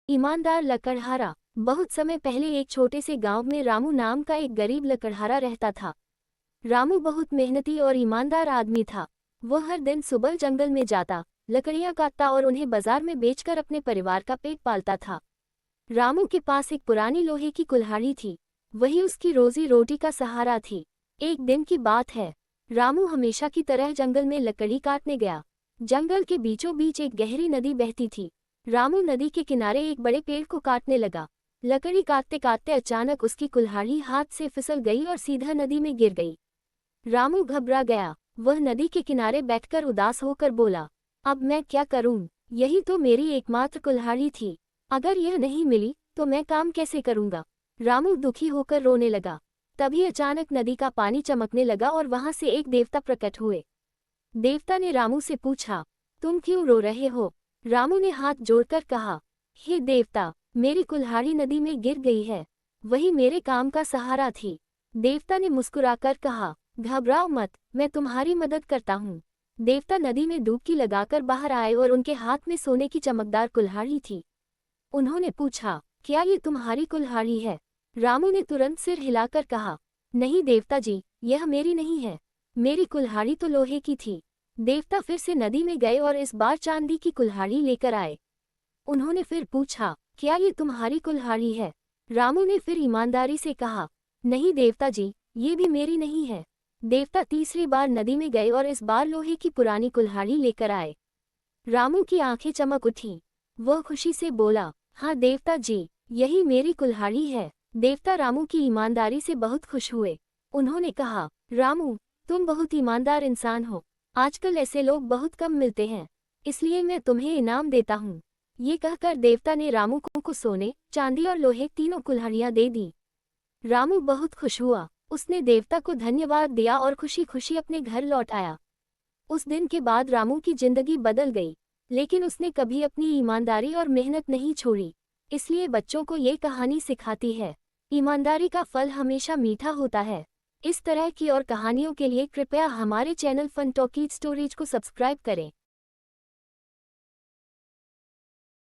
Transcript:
ईमानदार लकड़हारा। बहुत समय पहले एक छोटे से गांव में रामू नाम का एक गरीब लकड़हारा रहता था। रामू बहुत मेहनती और ईमानदार आदमी था। वह हर दिन सुबह जंगल में जाता, लकड़ियां काटता और उन्हें बाजार में बेचकर अपने परिवार का पेट पालता था। रामू के पास एक पुरानी लोहे की कुल्हाड़ी थी। वही उसकी रोजी रोटी का सहारा थी। एक दिन की बात है। रामू हमेशा की तरह जंगल में लकड़ी काटने गया। जंगल के बीचों बीच एक गहरी नदी बहती थी। रामू नदी के किनारे एक बड़े पेड़ को काटने लगा। लकड़ी काटते काटते अचानक उसकी कुल्हाड़ी हाथ से फिसल गई और सीधा नदी में गिर गई। रामू घबरा गया। वह नदी के किनारे बैठकर उदास होकर बोला, अब मैं क्या करूं? यही तो मेरी एकमात्र कुल्हाड़ी थी। अगर यह नहीं मिली तो मैं काम कैसे करूंगा? रामू दुखी होकर रोने लगा। तभी अचानक नदी का पानी चमकने लगा और वहां से एक देवता प्रकट हुए। देवता ने रामू से पूछा, तुम क्यों रो रहे हो? रामू ने हाथ जोड़कर कहा, हे देवता, मेरी कुल्हाड़ी नदी में गिर गई है। वही मेरे काम का सहारा थी। देवता ने मुस्कुराकर कहा, घबराओ मत, मैं तुम्हारी मदद करता हूँ। देवता नदी में डुबकी लगाकर बाहर आए और उनके हाथ में सोने की चमकदार कुल्हाड़ी थी। उन्होंने पूछा, क्या ये तुम्हारी कुल्हाड़ी है? रामू ने तुरंत सिर हिलाकर कहा, नहीं देवता जी, यह मेरी नहीं है। मेरी कुल्हाड़ी तो लोहे की थी। देवता फिर से नदी में गए और इस बार चांदी की कुल्हाड़ी लेकर आए। उन्होंने फिर पूछा, क्या ये तुम्हारी कुल्हाड़ी है? रामू ने फिर ईमानदारी से कहा, नहीं देवता जी, ये भी मेरी नहीं है। देवता तीसरी बार नदी में गए और इस बार लोहे की पुरानी कुल्हाड़ी लेकर आए। रामू की आंखें चमक उठीं। वह खुशी से बोला, हाँ देवता जी, यही मेरी कुल्हाड़ी है। देवता रामू की ईमानदारी से बहुत खुश हुए। उन्होंने कहा, रामू, तुम बहुत ईमानदार इंसान हो। आजकल ऐसे लोग बहुत कम मिलते हैं, इसलिए मैं तुम्हें इनाम देता हूँ। ये कहकर देवता ने रामू को सोने, चांदी और लोहे तीनों कुल्हाड़ियां दे दी। रामू बहुत खुश हुआ। उसने देवता को धन्यवाद दिया और खुशी खुशी अपने घर लौट आया। उस दिन के बाद रामू की जिंदगी बदल गई, लेकिन उसने कभी अपनी ईमानदारी और मेहनत नहीं छोड़ी। इसलिए बच्चों को ये कहानी सिखाती है, ईमानदारी का फल हमेशा मीठा होता है। इस तरह की और कहानियों के लिए कृपया हमारे चैनल फन टॉकीज स्टोरीज को सब्सक्राइब करें।